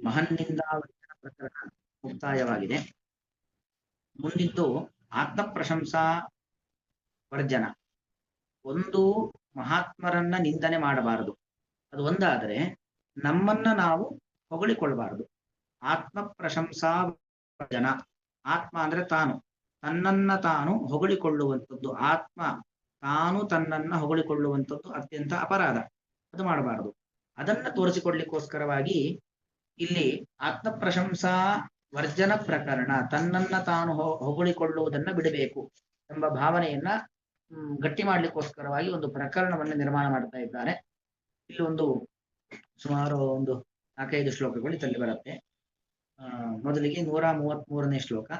ಮಹನ್ನಿಂದ ಪ್ರಕರಣ ಮುಕ್ತಾಯವಾಗಿದೆ. ಮುಂದಿದ್ದು ಆತ್ಮ ಪ್ರಶಂಸಾ ವರ್ಜನ. ಒಂದು ಮಹಾತ್ಮರನ್ನ ನಿಂದನೆ ಮಾಡಬಾರದು, ಅದು ಒಂದಾದರೆ ನಮ್ಮನ್ನ ನಾವು ಹೊಗಳಿಕೊಳ್ಬಾರದು. ಆತ್ಮ ಪ್ರಶಂಸಾ ವರ್ಜನ. ಆತ್ಮ ಅಂದ್ರೆ ತಾನು, ತನ್ನನ್ನ ತಾನು ಹೊಗಳಿಕೊಳ್ಳುವಂಥದ್ದು. ಆತ್ಮ ತಾನು ತನ್ನನ್ನ ಹೊಗಳಿಕೊಳ್ಳುವಂಥದ್ದು ಅತ್ಯಂತ ಅಪರಾಧ, ಅದು ಮಾಡಬಾರದು. ಅದನ್ನ ತೋರಿಸಿಕೊಡ್ಲಿಕ್ಕೋಸ್ಕರವಾಗಿ ಇಲ್ಲಿ ಆತ್ಮ ಪ್ರಶಂಸಾ ವರ್ಜನ ಪ್ರಕರಣ, ತನ್ನನ್ನ ತಾನು ಹೊಗಳಿಕೊಳ್ಳುವುದನ್ನ ಬಿಡಬೇಕು ಎಂಬ ಭಾವನೆಯನ್ನ ಗಟ್ಟಿ ಮಾಡ್ಲಿಕ್ಕೋಸ್ಕರವಾಗಿ ಒಂದು ಪ್ರಕರಣವನ್ನು ನಿರ್ಮಾಣ ಮಾಡ್ತಾ ಇದ್ದಾರೆ. ಇಲ್ಲಿ ಒಂದು ಸುಮಾರು ಒಂದು 4-5 ಶ್ಲೋಕಗಳು ಇದರಲ್ಲಿ ಬರುತ್ತೆ. ಮೊದಲಿಗೆ 133ನೇ ಶ್ಲೋಕ.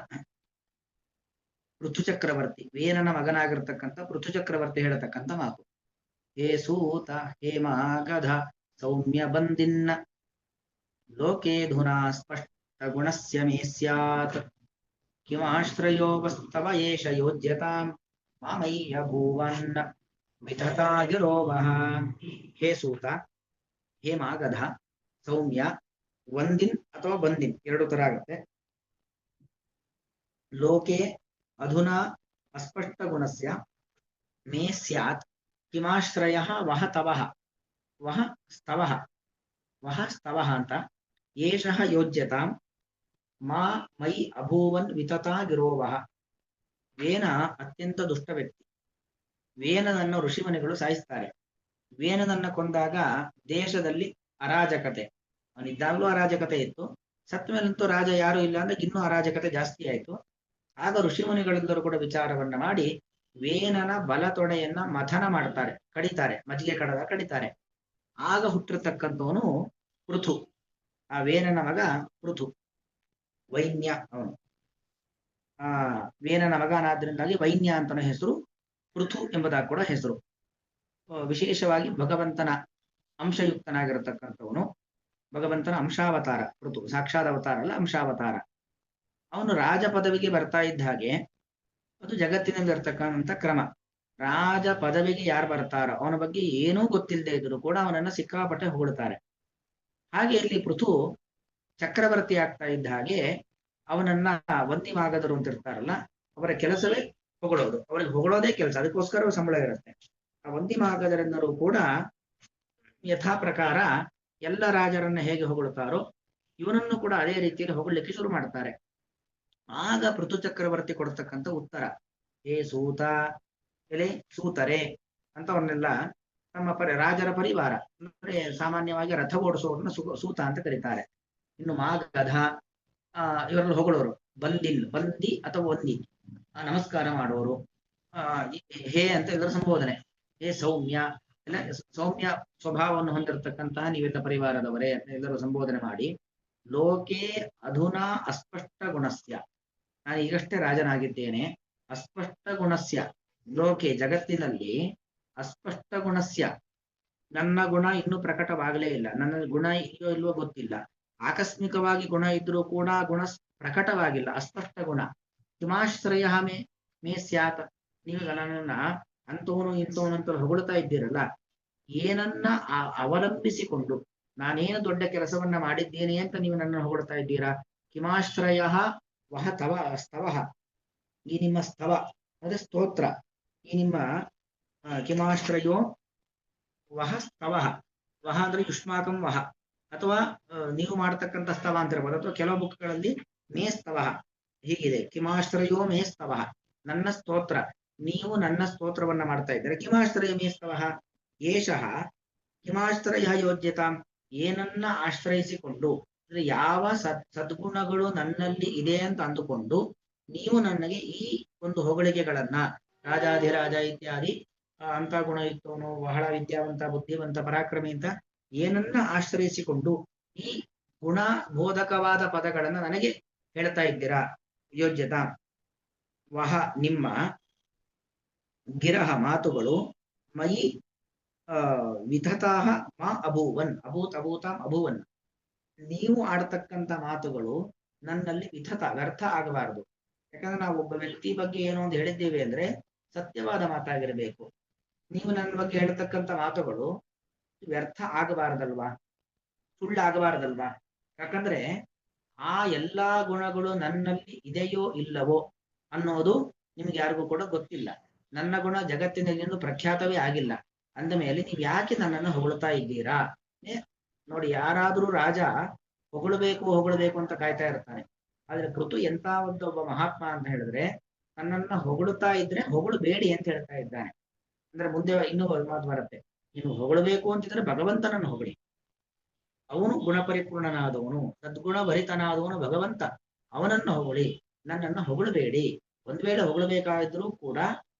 ಪೃಥುಚಕ್ರವರ್ತಿ, ವೇನನ ಮಗನಾಗಿರ್ತಕ್ಕಂಥ ಪೃಥುಚಕ್ರವರ್ತಿ ಹೇಳತಕ್ಕಂಥ ಮಾತು. ಹೇ ಸೂತ ಹೇ ಮಹಾಗಧ ಸೌಮ್ಯ ಬಂದಿನ್ನ ಲೋಕೆ ಧುನಾ ಸ್ಪಷ್ಟ ಗುಣಸ್ಯ ಮೇ ಸ್ಯಾತ್ ಕಿಮಾಶ್ರಯೋ ವಸ್ತವ ಏಷ ಯೋಜ್ಯತಾಂ ಮಾಮಯ್ಯ ಭೂವನ್ನ ವಿತತಾಗಿರೋವಃ. ಹೇ ಸೂತ, ಹೇ ಮಾಗಧ, ಸೌಮ್ಯ, ವಂದಿನ್ ಅಥವಾ ಬಂದಿನ್ ಎರಡು ತರ ಆಗುತ್ತೆ. ಲೋಕೆ ಅಧುನಾ ಅಸ್ಪಷ್ಟ ಗುಣಸ್ಯ ಮೇ ಸ್ಯಾತ್ ಕಿಮಾಶ್ರಯ ವಹ ತವಃ ವಹ ಸ್ತವಃ ವಹ ಸ್ತವಃ ಅಂತ. ಏಷಃ ಯೋಜ್ಯತಾಂ ಮಾ ಮೈ ಅಭೂವನ್ ವಿತತಾಗಿರೋವಃ. ವೇನ ಅತ್ಯಂತ ದುಷ್ಟ ವ್ಯಕ್ತಿ. ವೇನನನ್ನು ಋಷಿಮುನಿಗಳು ಸಾಯಿಸ್ತಾರೆ. ವೇನನನ್ನ ಕೊಂದಾಗ ದೇಶದಲ್ಲಿ ಅರಾಜಕತೆ, ಅವನಿದ್ದಾಗಲೂ ಅರಾಜಕತೆ ಇತ್ತು, ಸತ್ತ ಮೇಲಂತೂ ರಾಜ ಯಾರು ಇಲ್ಲ ಅಂದ್ರೆ ಇನ್ನೂ ಅರಾಜಕತೆ ಜಾಸ್ತಿ ಆಯಿತು. ಆಗ ಋಷಿಮುನಿಗಳೆಲ್ಲರೂ ಕೂಡ ವಿಚಾರವನ್ನ ಮಾಡಿ ವೇನನ ಬಲತೊಡೆಯನ್ನ ಮಥನ ಮಾಡ್ತಾರೆ, ಕಡಿತಾರೆ, ಮಜ್ಜಿಗೆ ಕಡದ ಕಡಿತಾರೆ. ಆಗ ಹುಟ್ಟಿರ್ತಕ್ಕಂಥವನು ಪೃಥು. ಆ ವೇನನ ಮಗ ಪೃಥು, ವೈನ್ಯ ಅವನು. ವೇನನ ಮಗನಾದ್ರಿಂದಾಗಿ ವೈನ್ಯ ಅಂತನ ಹೆಸರು, ಪೃಥು ಎಂಬುದಾಗಿ ಕೂಡ ಹೆಸರು. ವಿಶೇಷವಾಗಿ ಭಗವಂತನ ಅಂಶಯುಕ್ತನಾಗಿರತಕ್ಕಂಥವನು, ಭಗವಂತನ ಅಂಶಾವತಾರ ಪೃಥು, ಸಾಕ್ಷಾತ್ ಅವತಾರ ಅಲ್ಲ, ಅಂಶಾವತಾರ. ಅವನು ರಾಜ ಪದವಿಗೆ ಬರ್ತಾ ಇದ್ದ ಹಾಗೆ, ಅದು ಜಗತ್ತಿನಲ್ಲಿ ಇರ್ತಕ್ಕಂಥ ಕ್ರಮ. ರಾಜ ಪದವಿಗೆ ಯಾರು ಬರ್ತಾರೋ ಅವನ ಬಗ್ಗೆ ಏನೂ ಗೊತ್ತಿಲ್ಲದೆ ಇದ್ರು ಕೂಡ ಅವನನ್ನ ಸಿಕ್ಕಾಪಟ್ಟೆ ಹೊಗಳ್ತಾರೆ. ಹಾಗೆ ಇಲ್ಲಿ ಪೃಥು ಚಕ್ರವರ್ತಿ ಆಗ್ತಾ ಇದ್ದ ಹಾಗೆ ಅವನನ್ನ ವಂದಿ ಮಾಗದರು ಅಂತ ಇರ್ತಾರಲ್ಲ, ಅವರ ಕೆಲಸವೇ ಹೊಗಳೋದು, ಅವರಿಗೆ ಹೊಗಳೋದೇ ಕೆಲಸ, ಅದಕ್ಕೋಸ್ಕರ ಸಂಬಳ ಇರುತ್ತೆ. ಆ ವಂದಿ ಮಾಗದರೆಲ್ಲರೂ ಕೂಡ ಯಥಾ ಪ್ರಕಾರ ಎಲ್ಲ ರಾಜರನ್ನ ಹೇಗೆ ಹೊಗಳುತ್ತಾರೋ ಇವನನ್ನು ಕೂಡ ಅದೇ ರೀತಿಯಲ್ಲಿ ಹೊಗಳಲಿಕ್ಕೆ ಶುರು ಮಾಡ್ತಾರೆ. ಆಗ ಪೃಥು ಚಕ್ರವರ್ತಿ ಕೊಡ್ತಕ್ಕಂಥ ಉತ್ತರ, ಹೇ ಸೂತ, ಎಲೆ ಸೂತರೆ ಅಂತ ಅವನ್ನೆಲ್ಲ ನಮ್ಮ ರಾಜರ ಪರಿವಾರ ಅಂದ್ರೆ ಸಾಮಾನ್ಯವಾಗಿ ರಥ ಓಡಿಸೋರನ್ನ ಸೂತ ಅಂತ ಕರೀತಾರೆ. ಇನ್ನು ಮಾಗಧ, ಇವರಲ್ಲಿ ಹೊಗಳೋರು ಬಂದಿಲ್, ಬಂದಿ ಅಥವಾ ವಂದಿ, ನಮಸ್ಕಾರ ಮಾಡೋರು. ಹೇ ಅಂತ ಇದರ ಸಂಬೋಧನೆ. ಹೇ ಸೌಮ್ಯ, ಎಲ್ಲ ಸೌಮ್ಯ ಸ್ವಭಾವವನ್ನು ಹೊಂದಿರತಕ್ಕಂತಹ ನೀವೆಲ್ಲ ಪರಿವಾರದವರೇ ಅಂತ ಎಲ್ಲರೂ ಸಂಬೋಧನೆ ಮಾಡಿ. ಲೋಕೆ ಅಧುನಾ ಅಸ್ಪಷ್ಟ ಗುಣಸ್ಯ, ನಾನು ಈಗಷ್ಟೇ ರಾಜನಾಗಿದ್ದೇನೆ. ಅಸ್ಪಷ್ಟ ಗುಣಸ್ಯ, ಲೋಕೆ ಜಗತ್ತಿನಲ್ಲಿ ಅಸ್ಪಷ್ಟ ಗುಣಸ್ಯ, ನನ್ನ ಗುಣ ಇನ್ನೂ ಪ್ರಕಟವಾಗಲೇ ಇಲ್ಲ, ನನ್ನ ಗುಣ ಇದೆಯೋ ಇಲ್ವೋ ಗೊತ್ತಿಲ್ಲ. ಆಕಸ್ಮಿಕವಾಗಿ ಗುಣ ಇದ್ರೂ ಕೂಡ ಗುಣ ಪ್ರಕಟವಾಗಿಲ್ಲ, ಅಸ್ಪಷ್ಟ ಗುಣ. ಕಿಮಾಶ್ರಯ ಮೇ ಸ್ಯಾತ್, ನೀವು ನನ್ನನ್ನ ಅಂತವನು ಇಂಥವನು ಅಂತ ಹೊಗಳ್ತಾ ಇದ್ದೀರಲ್ಲ, ಏನನ್ನ ಅವಲಂಬಿಸಿಕೊಂಡು ನಾನೇನು ದೊಡ್ಡ ಕೆಲಸವನ್ನ ಮಾಡಿದ್ದೇನೆ ಅಂತ ನೀವು ನನ್ನ ಹೊಗಳ್ತಾ ಇದ್ದೀರಾ? ಕಿಮಾಶ್ರಯ ವಹ ತವ ಸ್ತವಃ, ಈ ನಿಮ್ಮ ಸ್ತವ ಅಂದ್ರೆ ಸ್ತೋತ್ರ, ಈ ನಿಮ್ಮ ಕಿಮಾಶ್ರಯೋ ವಹ ಸ್ತವಃ, ವಹ ಅಂದ್ರೆ ಯುಷ್ಮಾಕಂ ವಹ, ಅಥವಾ ನೀವು ಮಾಡತಕ್ಕಂಥ ಸ್ತವ ಅಂತ ಇರ್ಬೋದು, ಅಥವಾ ಕೆಲವು ಬುಕ್ಗಳಲ್ಲಿ ಮೇ ಸ್ತವಃ ಹೀಗಿದೆ. ಕಿಮಾಶ್ರಯೋ ಮೇ ಸ್ತವಃ, ನನ್ನ ಸ್ತೋತ್ರ, ನೀವು ನನ್ನ ಸ್ತೋತ್ರವನ್ನ ಮಾಡ್ತಾ ಇದ್ದಾರೆ. ಕಿಮಾಶ್ರಯ ಮೇ ಸ್ತವಃ, ಏಷಃ ಕಿಮಾಶ್ರಯ ಯೋಜ್ಯತಾಂ, ಏನನ್ನ ಆಶ್ರಯಿಸಿಕೊಂಡು ಅಂದ್ರೆ ಯಾವ ಸದ್ಗುಣಗಳು ನನ್ನಲ್ಲಿ ಇದೆ ಅಂತ ಅಂದುಕೊಂಡು ನೀವು ನನಗೆ ಈ ಒಂದು ಹೊಗಳಿಕೆಗಳನ್ನ, ರಾಜಾಧಿರಾಜ ಇತ್ಯಾದಿ ಅಂತ ಗುಣ ಇತ್ತವನು, ಬಹಳ ವಿದ್ಯಾವಂತ, ಬುದ್ಧಿವಂತ, ಪರಾಕ್ರಮಿ ಅಂತ ಏನನ್ನ ಆಶ್ರಯಿಸಿಕೊಂಡು ಈ ಗುಣ ಬೋಧಕವಾದ ಪದಗಳನ್ನ ನನಗೆ ಹೇಳ್ತಾ ಇದ್ದೀರಾ? ಯೋಜ್ಯತಾ ವಹ, ನಿಮ್ಮ ಗಿರಹ ಮಾತುಗಳು ಮಯಿ ವಿಧತಾಹ ಮಾ ಅಭೂವನ್, ಅಭೂತ್ ಅಭೂತಾಂ ಅಭೂವನ್, ನೀವು ಆಡ್ತಕ್ಕಂಥ ಮಾತುಗಳು ನನ್ನಲ್ಲಿ ವಿಧತ ವ್ಯರ್ಥ ಆಗಬಾರದು. ಯಾಕಂದ್ರೆ ನಾವು ಒಬ್ಬ ವ್ಯಕ್ತಿ ಬಗ್ಗೆ ಏನೋ ಒಂದು ಹೇಳಿದ್ದೇವೆ ಅಂದ್ರೆ ಸತ್ಯವಾದ ಮಾತಾಗಿರಬೇಕು. ನೀವು ನನ್ನ ಬಗ್ಗೆ ಹೇಳ್ತಕ್ಕಂಥ ಮಾತುಗಳು ವ್ಯರ್ಥ ಆಗಬಾರದಲ್ವಾ, ಸುಳ್ಳಾಗಬಾರದಲ್ವಾ? ಯಾಕಂದ್ರೆ ಆ ಎಲ್ಲಾ ಗುಣಗಳು ನನ್ನಲ್ಲಿ ಇದೆಯೋ ಇಲ್ಲವೋ ಅನ್ನೋದು ನಿಮ್ಗೆ ಯಾರಿಗೂ ಕೂಡ ಗೊತ್ತಿಲ್ಲ. ನನ್ನ ಗುಣ ಜಗತ್ತಿನಲ್ಲಿ ಇನ್ನೂ ಪ್ರಖ್ಯಾತವೇ ಆಗಿಲ್ಲ. ಅಂದ ಮೇಲೆ ನೀವು ಯಾಕೆ ನನ್ನನ್ನು ಹೊಗಳ್ತಾ ಇದ್ದೀರಾ? ನೋಡಿ, ಯಾರಾದ್ರೂ ರಾಜ ಹೊಗಳಬೇಕು ಅಂತ ಕಾಯ್ತಾ ಇರ್ತಾನೆ. ಆದ್ರೆ ಪೃಥು ಎಂತ ಒಬ್ಬ ಮಹಾತ್ಮ ಅಂತ ಹೇಳಿದ್ರೆ, ನನ್ನನ್ನ ಹೊಗಳುತ್ತಾ ಇದ್ರೆ ಹೊಗಳಬೇಡಿ ಅಂತ ಹೇಳ್ತಾ ಇದ್ದಾನೆ. ಅಂದ್ರೆ ಮುಂದೆ ಇನ್ನೂ ಮಾತು ಬರುತ್ತೆ, ನೀನು ಹೊಗಳಬೇಕು ಅಂತಿದ್ರೆ ಭಗವಂತನನ್ನು ಹೊಗಳಿ. ಅವನು ಗುಣಪರಿಪೂರ್ಣನಾದವನು, ಸದ್ಗುಣ ಭರಿತನಾದವನು ಭಗವಂತ. ಅವನನ್ನು ಹೊಗಳಿ, ನನ್ನನ್ನು ಹೊಗಳಬೇಡಿ. ಒಂದ್ ವೇಳೆ ಹೊಗಳಬೇಕಾದ್ರೂ ಕೂಡ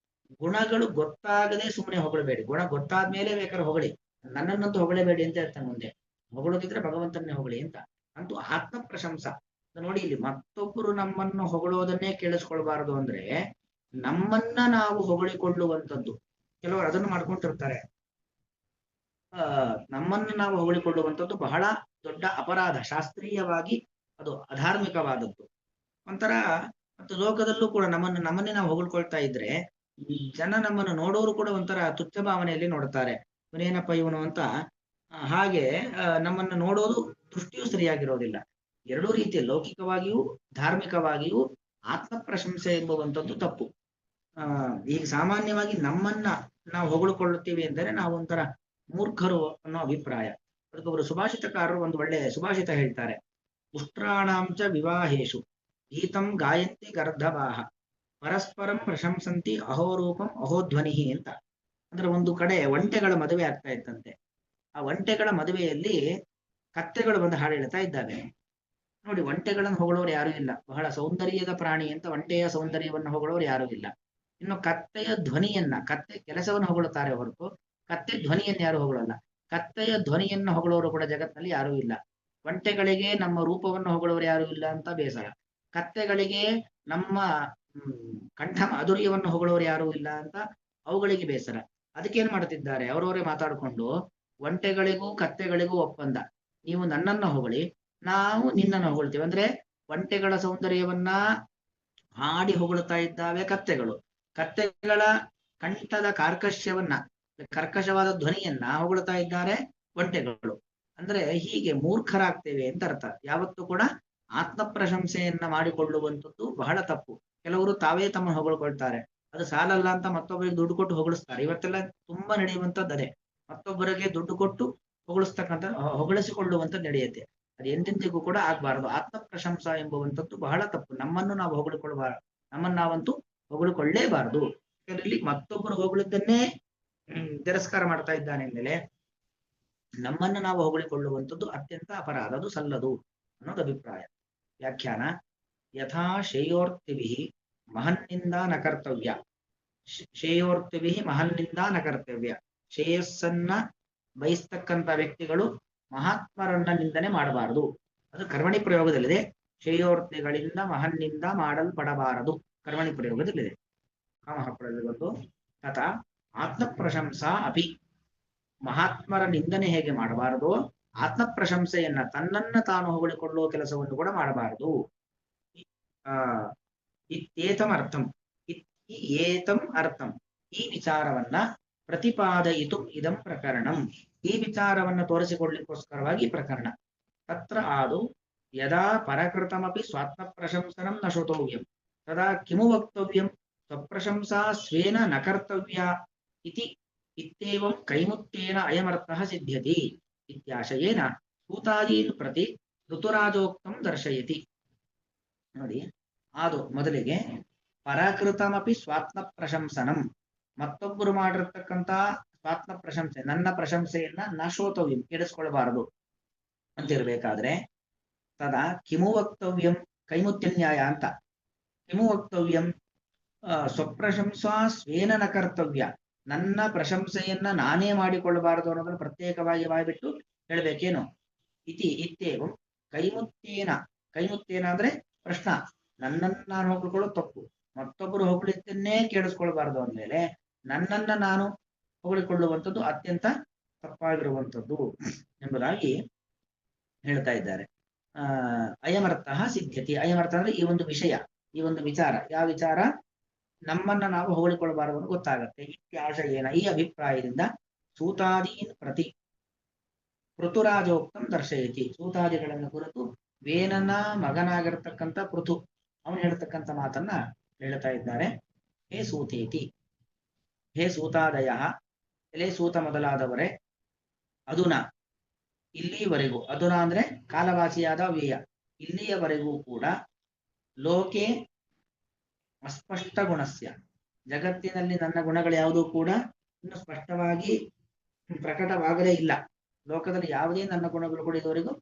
ಗುಣಗಳು ಗೊತ್ತಾಗದೆ ಸುಮ್ಮನೆ ಹೊಗಳಬೇಡಿ. ಗುಣ ಗೊತ್ತಾದ್ಮೇಲೆ ಬೇಕಾದ್ರೆ ಹೊಗಳಿ, ನನ್ನನ್ನಂತೂ ಹೊಗಳಬೇಡಿ ಅಂತ ಹೇಳ್ತಾನೆ ಮುಂದೆ. ಹೊಗಳೋದಿದ್ರೆ ಭಗವಂತನ್ನೇ ಹೊಗಳಿ ಅಂತ. ಅಂತೂ ಆತ್ಮ ಪ್ರಶಂಸ. ನೋಡಿ, ಇಲ್ಲಿ ಮತ್ತೊಬ್ಬರು ನಮ್ಮನ್ನು ಹೊಗಳೋದನ್ನೇ ಕೇಳಿಸ್ಕೊಳ್ಬಾರದು ಅಂದ್ರೆ ನಮ್ಮನ್ನ ನಾವು ಹೊಗಳಿಕೊಳ್ಳುವಂಥದ್ದು. ಕೆಲವರು ಅದನ್ನು ಮಾಡ್ಕೊಂಡಿರ್ತಾರೆ. ನಮ್ಮನ್ನು ನಾವು ಹೊಗಳಿಕೊಳ್ಳುವಂಥದ್ದು ಬಹಳ ದೊಡ್ಡ ಅಪರಾಧ. ಶಾಸ್ತ್ರೀಯವಾಗಿ ಅದು ಅಧಾರ್ಮಿಕವಾದದ್ದು. ಒಂಥರ ಮತ್ತು ಲೋಕದಲ್ಲೂ ಕೂಡ ನಮ್ಮನ್ನೇ ನಾವು ಹೊಗಳ್ಕೊಳ್ತಾ ಇದ್ರೆ ಜನ ನಮ್ಮನ್ನು ನೋಡೋರು ಕೂಡ ಒಂಥರ ತುಚ್ಛ ಭಾವನೆಯಲ್ಲಿ ನೋಡ್ತಾರೆ. ಇವನೇನಪ್ಪ ಇವನು ಅಂತ. ಹಾಗೆ ನಮ್ಮನ್ನು ನೋಡೋದು ದೃಷ್ಟಿಯೂ ಸರಿಯಾಗಿರೋದಿಲ್ಲ. ಎರಡೂ ರೀತಿಯ ಲೌಕಿಕವಾಗಿಯೂ ಧಾರ್ಮಿಕವಾಗಿಯೂ ಆತ್ಮ ಪ್ರಶಂಸೆ ಎಂಬುವಂಥದ್ದು ತಪ್ಪು. ಈಗ ಸಾಮಾನ್ಯವಾಗಿ ನಮ್ಮನ್ನ ನಾವು ಹೊಗಳ್ಕೊಳ್ಳುತ್ತೀವಿ ಎಂದರೆ ನಾವು ಒಂಥರ ಮೂರ್ಖರು ಅನ್ನೋ ಅಭಿಪ್ರಾಯ. ಅದಕ್ಕೊಬ್ಬರು ಸುಭಾಷಿತಕಾರರು ಒಂದು ಒಳ್ಳೆ ಸುಭಾಷಿತ ಹೇಳ್ತಾರೆ. ಉಷ್ಟ್ರಾಣಾಂಚ ವಿವಾಹೇಶು ಗೀತಂ ಗಾಯಂತಿ ಗರ್ಧವಾಹ ಪರಸ್ಪರಂ ಪ್ರಶಂಸಂತಿ ಅಹೋರೂಪಂ ಅಹೋಧ್ವನಿ ಅಂತ. ಅಂದ್ರೆ ಒಂದು ಕಡೆ ಒಂಟೆಗಳ ಮದುವೆ ಆಗ್ತಾ ಇತ್ತಂತೆ. ಆ ಒಂಟೆಗಳ ಮದುವೆಯಲ್ಲಿ ಕತ್ತೆಗಳು ಬಂದು ಹಾಡು ಹೇಳ್ತಾ ಇದ್ದಾವೆ. ನೋಡಿ, ಒಂಟೆಗಳನ್ನು ಹೊಗಳೋರು ಯಾರೂ ಇಲ್ಲ. ಬಹಳ ಸೌಂದರ್ಯದ ಪ್ರಾಣಿ ಅಂತ ಒಂಟೆಯ ಸೌಂದರ್ಯವನ್ನು ಹೊಗಳೋರು ಯಾರೂ ಇಲ್ಲ. ಇನ್ನು ಕತ್ತೆಯ ಧ್ವನಿಯನ್ನ, ಕತ್ತೆ ಕೆಲಸವನ್ನು ಹೊಗಳುತ್ತಾರೆ ಹೊರತು ಕತ್ತೆ ಧ್ವನಿಯನ್ನು ಯಾರು ಹೊಗಳಲ್ಲ. ಕತ್ತೆಯ ಧ್ವನಿಯನ್ನು ಹೊಗಳೋರು ಕೂಡ ಜಗತ್ತಿನಲ್ಲಿ ಯಾರೂ ಇಲ್ಲ. ಒಂಟೆಗಳಿಗೆ ನಮ್ಮ ರೂಪವನ್ನು ಹೊಗಳೋರು ಯಾರೂ ಇಲ್ಲ ಅಂತ ಬೇಸರ. ಕತ್ತೆಗಳಿಗೆ ನಮ್ಮ ಕಂಠ ಮಾಧುರ್ಯವನ್ನು ಹೊಗಳೋರು ಯಾರೂ ಇಲ್ಲ ಅಂತ ಅವುಗಳಿಗೆ ಬೇಸರ. ಅದಕ್ಕೇನ್ ಮಾಡ್ತಿದ್ದಾರೆ, ಅವರವರೇ ಮಾತಾಡಿಕೊಂಡು, ಒಂಟೆಗಳಿಗೂ ಕತ್ತೆಗಳಿಗೂ ಒಪ್ಪಂದ, ನೀವು ನನ್ನನ್ನು ಹೊಗಳಿ, ನಾವು ನಿನ್ನನ್ನು ಹೊಗಳ್ತೀವಿ. ಅಂದ್ರೆ ಒಂಟೆಗಳ ಸೌಂದರ್ಯವನ್ನ ಹಾಡಿ ಹೊಗಳುತ್ತಾ ಇದ್ದಾವೆ ಕತ್ತೆಗಳು. ಕತ್ತೆಗಳ ಕಂಠದ ಕಾರ್ಕಶ್ಯವನ್ನ, ಕರ್ಕಶವಾದ ಧ್ವನಿಯನ್ನ ಹೊಗಳುತ್ತಾ ಇದ್ದಾರೆ ಒಂಟೆಗಳು. ಅಂದ್ರೆ ಹೀಗೆ ಮೂರ್ಖರಾಗ್ತೇವೆ ಅಂತ ಅರ್ಥ. ಯಾವತ್ತೂ ಕೂಡ ಆತ್ಮ ಪ್ರಶಂಸೆಯನ್ನ ಮಾಡಿಕೊಳ್ಳುವಂಥದ್ದು ಬಹಳ ತಪ್ಪು. ಕೆಲವರು ತಾವೇ ತಮ್ಮ ಹೊಗಳ್ಕೊಳ್ತಾರೆ. ಅದು ಸಾಲಲ್ಲ ಅಂತ ಮತ್ತೊಬ್ಬರಿಗೆ ದುಡ್ಡು ಕೊಟ್ಟು ಹೊಗಳಿಸ್ತಾರೆ. ಇವತ್ತೆಲ್ಲ ತುಂಬಾ ನಡೆಯುವಂಥದ್ದು ಅದೇ. ಮತ್ತೊಬ್ಬರಿಗೆ ದುಡ್ಡು ಕೊಟ್ಟು ಹೊಗಳಿಸ್ತಕ್ಕಂಥ ಹೊಗಳಿಸಿಕೊಳ್ಳುವಂಥದ್ದು ನಡೆಯುತ್ತೆ. ಅದು ಎಂದೆಂದಿಗೂ ಕೂಡ ಆಗ್ಬಾರದು. ಆತ್ಮ ಪ್ರಶಂಸ ಎಂಬುವಂಥದ್ದು ಬಹಳ ತಪ್ಪು. ನಮ್ಮನ್ನು ನಾವು ಹೊಗಳಿಕೊಳ್ಳಬಾರದು. ನಮ್ಮನ್ನು ನಾವಂತೂ ಹೊಗಳಿಕೊಳ್ಳೇಬಾರದು. ಇಲ್ಲಿ ಮತ್ತೊಬ್ಬರು ಹೊಗಳಿದ್ದನ್ನೇ ತಿರಸ್ಕಾರ ಮಾಡ್ತಾ ಇದ್ದಾನೆ ಎಂದಲೇ ನಮ್ಮನ್ನು ನಾವು ಹೊಗಳಿಕೊಳ್ಳುವಂಥದ್ದು ಅತ್ಯಂತ ಅಪರಾಧ, ಅದು ಸಲ್ಲದು ಅನ್ನೋದು ಅಭಿಪ್ರಾಯ. ವ್ಯಾಖ್ಯಾನ: ಯಥಾ ಶ್ರೇಯೋರ್ತಿಭಿ ಮಹನ್ನಿಂದ ನ ಕರ್ತವ್ಯ. ಶ್ರೇಯೋರ್ತಿಭಿ ಮಹನ್ನಿಂದ ನ ಕರ್ತವ್ಯ. ಶ್ರೇಯಸ್ಸನ್ನ ಬಯಸ್ತಕ್ಕಂಥ ವ್ಯಕ್ತಿಗಳು ಮಹಾತ್ಮರನ್ನ ನಿಂದನೆ ಮಾಡಬಾರದು. ಅದು ಕರ್ಮಣಿ ಪ್ರಯೋಗದಲ್ಲಿದೆ. ಶ್ರೇಯೋರ್ತಿಗಳಿಂದ ಮಹನ್ನಿಂದ ಮಾಡಲ್ಪಡಬಾರದು, ಕರ್ಮಣಿ ಪ್ರಯೋಗದಲ್ಲಿದೆ. ಕಾಮಹಪ್ರಯೋಗದ್ದು ತಥಾ ಆತ್ಮ ಪ್ರಶಂಸಾ ಅಪಿ. ಮಹಾತ್ಮರ ನಿಂದನೆ ಹೇಗೆ ಮಾಡಬಾರದು, ಆತ್ಮ ಪ್ರಶಂಸೆಯನ್ನ, ತನ್ನನ್ನ ತಾನು ಹೊಗಳಿಕೊಳ್ಳುವ ಕೆಲಸವನ್ನು ಕೂಡ ಮಾಡಬಾರದು. ಇತ್ಯೇತಂ ಅರ್ಥಂ, ಏತಂ ಅರ್ಥಂ, ಈ ವಿಚಾರವನ್ನ ಪ್ರತಿಪಾದಯಿತು ಇದಂ ಪ್ರಕರಣಂ, ಈ ವಿಚಾರವನ್ನ ತೋರಿಸಿಕೊಳ್ಳಿಕ್ಕೋಸ್ಕರವಾಗಿ ಪ್ರಕರಣ. ತತ್ರ ಆದು ಯದಾ ಪರಕೃತಮಪಿ ಸ್ವಾತ್ಮ ಪ್ರಶಂಸನಂ ನ ಶ್ರೋತವ್ಯಂ ತದಾ ಕಿಮು ವಕ್ತವ್ಯಂ ಸ್ವಪ್ರಶಂಸಾ ಸ್ವೇನ ನ ಕರ್ತವ್ಯ ಇತಿ ಇತ್ಯೇವಂ ಕೈಮುತ್ಯೇನ ಅಯಮರ್ಥಃ ಸಿದ್ಧ್ಯತಿ ಇತ್ಯಾಶಯೇನ ಸೂತಾದೀನ್ ಪ್ರತಿ ಋತುರಾಜೋಕ್ತಂ ದರ್ಶಯತಿ. ನೋಡಿ, ಅದು ಮೊದಲಿಗೆ ಪರಕೃತಮಪಿ ಸ್ವಾತ್ಮ ಪ್ರಶಂಸನಂ, ಮತ್ತೊಬ್ಬರು ಮಾಡಿರ್ತಕ್ಕಂಥ ಸ್ವಾತ್ಮ ಪ್ರಶಂಸೆ, ನನ್ನ ಪ್ರಶಂಸೆಯನ್ನ ನ ಶ್ರೋತವ್ಯಂ, ಕೇಳಿಸ್ಕೊಳ್ಬಾರದು ಅಂತಿರ್ಬೇಕಾದ್ರೆ ತದಾ ಕಿಮು ವಕ್ತವ್ಯಂ, ಕೈಮುತ್ಯ ನ್ಯಾಯ ಅಂತ. ಕಿಮು ವಕ್ತವ್ಯಂ ಸ್ವಪ್ರಶಂಸಾ ಸ್ವೇನ ನ ಕರ್ತವ್ಯ, ನನ್ನ ಪ್ರಶಂಸೆಯನ್ನ ನಾನೇ ಮಾಡಿಕೊಳ್ಳಬಾರದು ಅನ್ನೋದನ್ನು ಪ್ರತ್ಯೇಕವಾಗಿ ಮಾಡಿಬಿಟ್ಟು ಹೇಳ್ಬೇಕೇನು. ಇತಿ ಇತ್ಯೇವಂ ಕೈಮುತ್ಯೇನ, ಕೈಮುತ್ಯೇನ ಅಂದ್ರೆ ಪ್ರಶ್ನ, ನನ್ನನ್ನು ನಾನು ಹೊಗಳ್ಕೊಳ್ಳೋದು ತಪ್ಪು, ಮತ್ತೊಬ್ಬರು ಹೊಗಳಿದ್ದನ್ನೇ ಕೇಳಿಸ್ಕೊಳ್ಬಾರ್ದು ಅಂದಮೇಲೆ ನನ್ನನ್ನ ನಾನು ಹೊಗಳಿಕೊಳ್ಳುವಂಥದ್ದು ಅತ್ಯಂತ ತಪ್ಪಾಗಿರುವಂಥದ್ದು ಎಂಬುದಾಗಿ ಹೇಳ್ತಾ ಇದ್ದಾರೆ. ಅಯಮರ್ಥಃ ಸಿದ್ಧ್ಯತಿ. ಅಯಮರ್ಥ ಅಂದ್ರೆ ಈ ಒಂದು ವಿಷಯ, ಈ ಒಂದು ವಿಚಾರ. ಯಾವ ವಿಚಾರ? ನಮ್ಮನ್ನ ನಾವು ಹೊಗಳಿಕೊಳ್ಳಬಾರದು ಅಂತ ಗೊತ್ತಾಗತ್ತೆ. ಇತ್ಯಾಶಯೇನ, ಈ ಅಭಿಪ್ರಾಯದಿಂದ ಸೂತಾದೀನ್ ಪ್ರತಿ ಪೃಥುರಾಜೋಕ್ತಂ ದರ್ಶಯತಿ. ಸೂತಾದಿಗಳನ್ನು ಕುರಿತು ವೇನನ ಮಗನಾಗಿರ್ತಕ್ಕಂಥ ಪೃಥು ಅವನು ಹೇಳ್ತಕ್ಕಂಥ ಮಾತನ್ನ ಹೇಳ್ತಾ ಇದ್ದಾರೆ. ಹೇ ಸೂತೇತಿ, ಹೇ ಸೂತಾದಯ, ಎಲೆ ಸೂತ ಮೊದಲಾದವರೇ, ಅದುನ ಇಲ್ಲಿಯವರೆಗೂ, ಅದುನ ಅಂದ್ರೆ ಕಾಲವಾಸಿಯಾದ ವ್ಯಯ, ಇಲ್ಲಿಯವರೆಗೂ ಕೂಡ ಲೋಕೆ ಅಸ್ಪಷ್ಟ ಗುಣಸ್ಯ, ಜಗತ್ತಿನಲ್ಲಿ ನನ್ನ ಗುಣಗಳು ಯಾವುದೂ ಕೂಡ ಇನ್ನು ಸ್ಪಷ್ಟವಾಗಿ ಪ್ರಕಟವಾಗಲೇ ಇಲ್ಲ. ಲೋಕದಲ್ಲಿ ಯಾವುದೇ ನನ್ನ ಗುಣಗಳು ಕೂಡ ಇದುವರೆಗೂ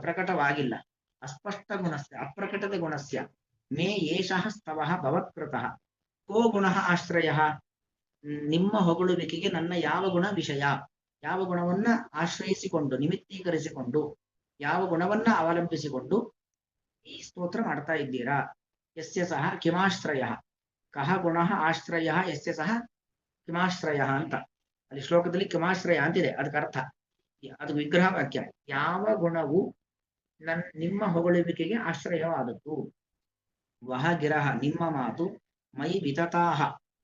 ಪ್ರಕಟವಾಗಿಲ್ಲ. ಅಸ್ಪಷ್ಟ ಗುಣಸ್ಯ, ಅಪ್ರಕಟದ ಗುಣಸ್ಯ, ಮೇ ಏಷಃ ಸ್ತವಃ ಭವತ್ಕೃತಃ, ಕೋ ಗುಣಃ ಆಶ್ರಯಃ, ನಿಮ್ಮ ಹೊಗಳುವಿಕೆಗೆ ನನ್ನ ಯಾವ ಗುಣ ವಿಷಯ, ಯಾವ ಗುಣವನ್ನ ಆಶ್ರಯಿಸಿಕೊಂಡು ನಿಮಿತ್ತೀಕರಿಸಿಕೊಂಡು ಯಾವ ಗುಣವನ್ನ ಅವಲಂಬಿಸಿಕೊಂಡು ಈ ಸ್ತೋತ್ರ ಮಾಡ್ತಾ ಇದ್ದೀರಾ. ಯಸ್ಯ ಸಹ ಕಿಮಾಶ್ರಯ, ಕಹ ಗುಣ ಆಶ್ರಯ ಯಸ್ಯ ಸಹ ಕಿಮಾಶ್ರಯ ಅಂತ ಅಲ್ಲಿ ಶ್ಲೋಕದಲ್ಲಿ ಕಿಮಾಶ್ರಯ ಅಂತಿದೆ. ಅದಕ್ಕೆ ಅರ್ಥ ಅದು ವಿಗ್ರಹ ವಾಕ್ಯ. ಯಾವ ಗುಣವು ನಿಮ್ಮ ಹೊಗಳುವಿಕೆಗೆ ಆಶ್ರಯವಾದದ್ದು. ವಹ ಗಿರಹ, ನಿಮ್ಮ ಮಾತು, ಮೈ ವಿತತಾಹ,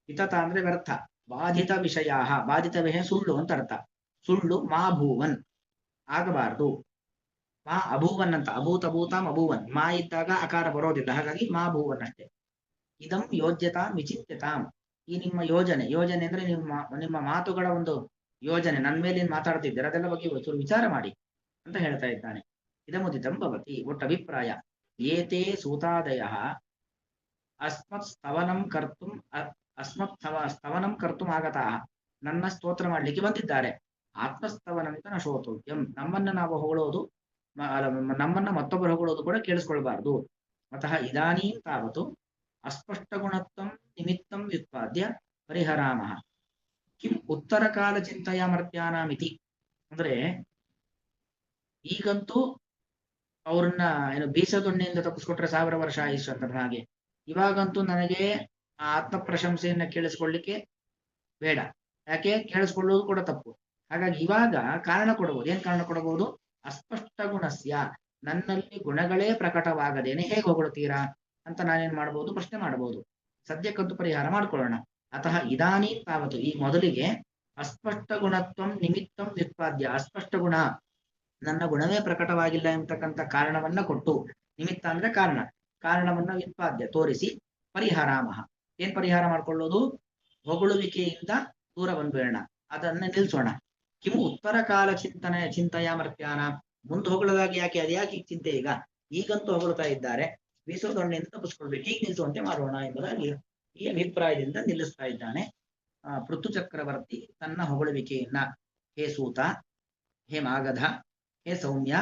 ವಿತತ ಅಂದ್ರೆ ವ್ಯರ್ಥ, ಬಾಧಿತ ವಿಷಯ, ಬಾಧಿತ ವಿಷಯ ಸುಳ್ಳು ಅಂತ ಅರ್ಥ. ಸುಳ್ಳು ಮಾ ಭೂವನ್ ಆಗಬಾರದು. ಮಾ ಅಭೂವನ್ ಅಂತ, ಅಭೂತ ಭೂತಾಂ ಅಭೂವನ್, ಮಾ ಇದ್ದಾಗ ಅಕಾರ ಬರೋದಿಲ್ಲ, ಹಾಗಾಗಿ ಮಾ ಭೂವನ್ ಅಷ್ಟೇ. ಇದಂ ಯೋಜ್ಯತಾಂ ವಿಚಿತ್ಯತಾಂ, ಈ ನಿಮ್ಮ ಯೋಜನೆ, ಯೋಜನೆ ಅಂದ್ರೆ ನಿಮ್ಮ ಮಾತುಗಳ ಒಂದು ಯೋಜನೆ, ನನ್ನ ಮೇಲೆ ಏನ್ ಮಾತಾಡ್ತಿದ್ದೀರ ಅದೆಲ್ಲ ಬಗ್ಗೆ ಚೂರು ವಿಚಾರ ಮಾಡಿ ಅಂತ ಹೇಳ್ತಾ ಇದ್ದಾನೆ. ಇದಮುದಿತಂ ಭವತಿ, ಒಟ್ಟು ಅಭಿಪ್ರಾಯ, ಏತೇ ಸೂತಾದಯ ಅಸ್ಮತ್ ಸ್ತವನಂ ಕರ್ತುಂ ಸ್ತವನಂ ಕರ್ತುಂ ಆಗತಾಃ, ನನ್ನ ಸ್ತೋತ್ರ ಮಾಡ್ಲಿಕ್ಕೆ ಬಂದಿದ್ದಾರೆ. ಆತ್ಮಸ್ತವನಂತ ನ ಶೋತವ್ಯಂ, ನಮ್ಮನ್ನ ನಾವು ಹೊಗಳೋದು, ನಮ್ಮನ್ನ ಮತ್ತೊಬ್ಬರು ಹೊಗಳೋದು ಕೂಡ ಕೇಳಿಸ್ಕೊಳ್ಬಾರ್ದು. ಅತಃ ಇದಾನೀಂ ತಾವತು ಅಸ್ಪಷ್ಟ ಗುಣತ್ವಂ ನಿಮಿತ್ತಂ ವ್ಯುತ್ಪಾದ್ಯ ಪರಿಹರಾಮಃ. ಕಿಂ ಉತ್ತರ ಕಾಲ ಚಿಂತೆಯ ಮರ್ತ್ಯಾನಾಮಿತಿ, ಅಂದ್ರೆ ಈಗಂತೂ ಅವ್ರನ್ನ ಏನು ಬೀಸದೊಣ್ಣೆಯಿಂದ ತಪ್ಪಿಸ್ಕೊಟ್ರೆ 1000 ವರ್ಷ ಆಯುಷ್ ಅಂತ ಹಾಗೆ, ಇವಾಗಂತೂ ನನಗೆ ಆ ಆತ್ಮ ಪ್ರಶಂಸೆಯನ್ನ ಕೇಳಿಸ್ಕೊಳ್ಳಿಕ್ಕೆ ಬೇಡ. ಯಾಕೆ? ಕೇಳಿಸ್ಕೊಳ್ಳೋದು ಕೂಡ ತಪ್ಪು. ಹಾಗಾಗಿ ಇವಾಗ ಕಾರಣ ಕೊಡಬಹುದು. ಏನ್ ಕಾರಣ ಕೊಡಬಹುದು? ಅಸ್ಪಷ್ಟ ಗುಣಸ್ಯ, ನನ್ನಲ್ಲಿ ಗುಣಗಳೇ ಪ್ರಕಟವಾಗದೇನೆ ಹೇಗೆ ಹೊಗಳ್ತೀರಾ ಅಂತ ನಾನೇನ್ ಮಾಡಬಹುದು? ಪ್ರಶ್ನೆ ಮಾಡಬಹುದು. ಸದ್ಯಕ್ಕಂತೂ ಪರಿಹಾರ ಮಾಡ್ಕೊಳ್ಳೋಣ. ಅತಃ ಇದಾನೀ ತಾವತ್ತು, ಈ ಮೊದಲಿಗೆ ಅಸ್ಪಷ್ಟ ಗುಣತ್ವಂ ನಿಮಿತ್ತಂ ವ್ಯುತ್ಪಾದ್ಯ, ಅಸ್ಪಷ್ಟ ಗುಣ, ನನ್ನ ಗುಣವೇ ಪ್ರಕಟವಾಗಿಲ್ಲ ಎಂಬತಕ್ಕಂಥ ಕಾರಣವನ್ನ ಕೊಟ್ಟು, ನಿಮಿತ್ತ ಅಂದ್ರೆ ಕಾರಣ, ಕಾರಣವನ್ನ ವ್ಯುತ್ಪಾದ್ಯ ತೋರಿಸಿ, ಪರಿಹಾರಾಮಃ, ಏನ್ ಪರಿಹಾರ ಮಾಡ್ಕೊಳ್ಳೋದು? ಹೊಗಳುವಿಕೆಯಿಂದ ದೂರ ಬಂದ್ಬೇಡ, ಅದನ್ನ ನಿಲ್ಸೋಣ. ಕಿಮು ಉತ್ತರ ಕಾಲ ಚಿಂತೆಯ ಮರ್ತ್ಯಾನ, ಮುಂದೆ ಹೊಗಳದಾಗಿ ಯಾಕೆ, ಅದು ಯಾಕೆ ಚಿಂತೆ ಈಗ? ಈಗಂತೂ ಹೊಗಳ್ತಾ ಇದ್ದಾರೆ, ಬೀಸೋದೊಣ್ಣೆಯಿಂದ ತಪ್ಪಿಸ್ಕೊಳ್ಬೇಕು, ಈಗ ನಿಲ್ಸುವಂತೆ ಮಾಡೋಣ ಎಂಬುದಾಗಿ ಈ ಅಭಿಪ್ರಾಯದಿಂದ ನಿಲ್ಲಿಸ್ತಾ ಇದ್ದಾನೆ ಪೃಥು ಚಕ್ರವರ್ತಿ ತನ್ನ ಹೊಗಳುವಿಕೆಯನ್ನ. ಹೇ ಸೂತ, ಹೇ ಮಾಗಧ, ಹೇ ಸೌಮ್ಯ,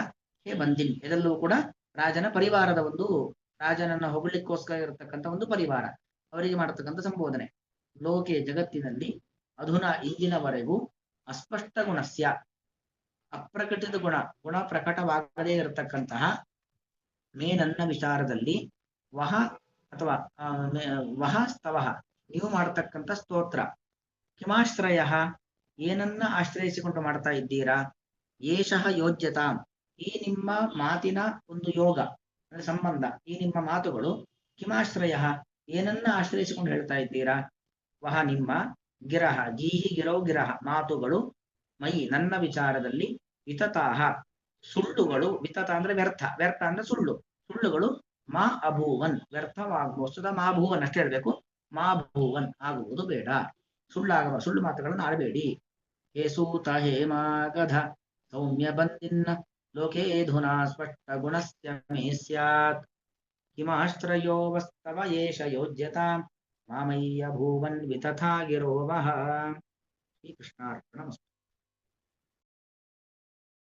ಹೇ ಬಂದಿನ್, ಇದೆಲ್ಲವೂ ಕೂಡ ರಾಜನ ಪರಿವಾರದ ಒಂದು, ರಾಜನನ್ನ ಹೊಗಳಿಕ್ಕೋಸ್ಕರ ಇರತಕ್ಕಂಥ ಒಂದು ಪರಿವಾರ, ಅವರಿಗೆ ಮಾಡತಕ್ಕಂಥ ಸಂಬೋಧನೆ. ಲೋಕೆ, ಜಗತ್ತಿನಲ್ಲಿ, ಅಧುನಾ ಇಂದಿನವರೆಗೂ, ಅಸ್ಪಷ್ಟ ಗುಣಸ್ಯ, ಅಪ್ರಕಟಿತ ಗುಣ ಪ್ರಕಟವಾಗದೇ ಇರತಕ್ಕಂತಹ ಮೇ, ನನ್ನ ವಿಚಾರದಲ್ಲಿ, ವಹ ಅಥವಾ ವಹ ಸ್ತವಃ, ನೀವು ಮಾಡತಕ್ಕಂಥ ಸ್ತೋತ್ರ, ಕಿಮಾಶ್ರಯ, ಏನನ್ನ ಆಶ್ರಯಿಸಿಕೊಂಡು ಮಾಡ್ತಾ ಇದ್ದೀರಾ? ಏಷಃ ಯೋಜ್ಯತಾಂ, ಈ ನಿಮ್ಮ ಮಾತಿನ ಒಂದು ಯೋಗ ಅಂದ್ರೆ ಸಂಬಂಧ, ಈ ನಿಮ್ಮ ಮಾತುಗಳು, ಕಿಮಾಶ್ರಯ, ಏನನ್ನ ಆಶ್ರಯಿಸಿಕೊಂಡು ಹೇಳ್ತಾ ಇದ್ದೀರಾ? ವಹ ನಿಮ್ಮ, ಗಿರಹ ಗೀಹಿ ಗಿರೌ ಗಿರಹ, ಮಾತುಗಳು, ಮೈ ನನ್ನ ವಿಚಾರದಲ್ಲಿ, ವಿತತಾಹ ಸುಳ್ಳುಗಳು, ವಿತತ ಅಂದ್ರೆ ವ್ಯರ್ಥ, ವ್ಯರ್ಥ ಅಂದ್ರೆ ಸುಳ್ಳು, ಸುಳ್ಳುಗಳು, ಮಾ ಅಭೂವನ್ ವ್ಯರ್ಥವಾಗುವ ವಸ್ತುದ ಮಾ ಭೂವನ್ ಅಷ್ಟೇ ಹೇಳ್ಬೇಕು, ಮಾ ಭೂವನ್ ಆಗುವುದು ಬೇಡ, ಸುಳ್ಳಾಗುವ ಸುಳ್ಳು ಮಾತುಗಳನ್ನು ಆಡಬೇಡಿ. ಹೇ ಸೂತ, ಹೇ ಮಾಗಧ, ಸೌಮ್ಯ ಬಂದಿನ್ನ, ಲೋಕೇಧುನಾ ಸ್ಪಷ್ಟ ಗುಣಸ್ಯ ಮೇ ಸ್ಯಾತ್, ಕಿಮಾಶ್ರಯೋ ವಸ್ತವ ಏಷ ಯೋಜ್ಯತಾಂ, ಮಾಮಯ್ಯ ಭೂವನ್ ವಿತಥಾ ಗಿರೋ ವಹ. ಶ್ರೀಕೃಷ್ಣಾರ್ಪಣಮಸ್ತು.